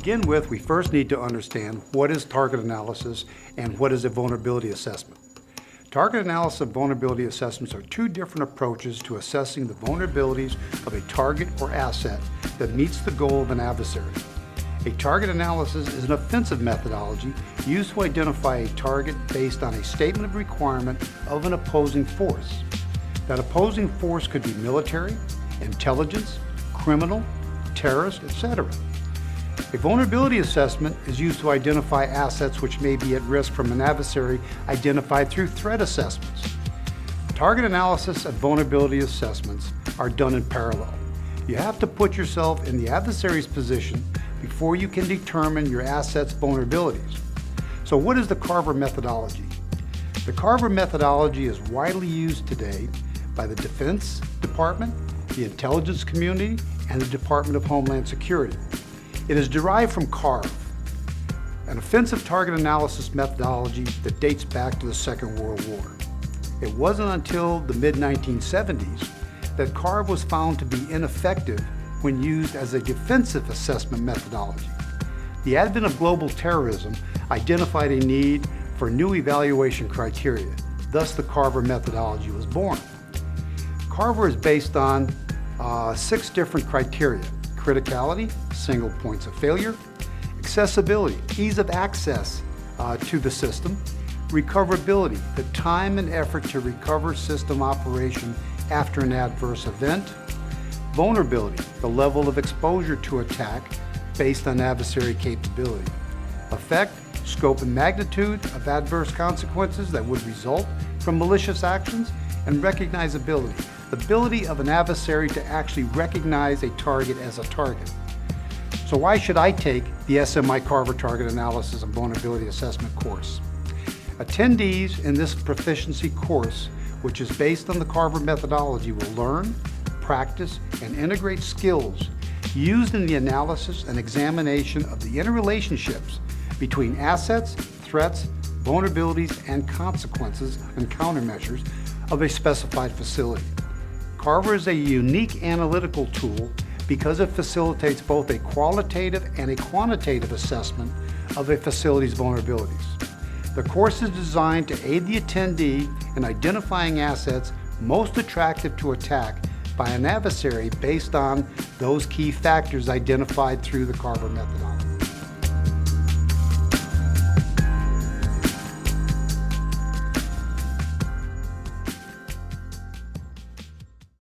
begin with, we first need to understand what is target analysis and what is a vulnerability assessment. Target analysis and vulnerability assessments are two different approaches to assessing the vulnerabilities of a target or asset that meets the goal of an adversary. A target analysis is an offensive methodology used to identify a target based on a statement of requirement of an opposing force. That opposing force could be military, intelligence, criminal, terrorist, etc. A vulnerability assessment is used to identify assets which may be at risk from an adversary identified through threat assessments. Target analysis and vulnerability assessments are done in parallel. You have to put yourself in the adversary's position before you can determine your asset's vulnerabilities. So what is the CARVER methodology? The CARVER methodology is widely used today by the Defense Department, the intelligence community, and the Department of Homeland Security. It is derived from CARVE, an offensive target analysis methodology that dates back to the Second World War. It wasn't until the mid-1970s that CARVE was found to be ineffective when used as a defensive assessment methodology. The advent of global terrorism identified a need for new evaluation criteria. Thus, the CARVER methodology was born. CARVER is based on 6 different criteria: criticality, single points of failure; accessibility, ease of access to the system; recoverability, the time and effort to recover system operation after an adverse event; vulnerability, the level of exposure to attack based on adversary capability; effect, scope and magnitude of adverse consequences that would result from malicious actions; and recognizability, the ability of an adversary to actually recognize a target as a target. So why should I take the SMI CARVER Target Analysis and Vulnerability Assessment course? Attendees in this proficiency course, which is based on the CARVER methodology, will learn, practice, and integrate skills used in the analysis and examination of the interrelationships between assets, threats, vulnerabilities, and consequences and countermeasures of a specified facility. CARVER is a unique analytical tool because it facilitates both a qualitative and a quantitative assessment of a facility's vulnerabilities. The course is designed to aid the attendee in identifying assets most attractive to attack by an adversary based on those key factors identified through the CARVER methodology.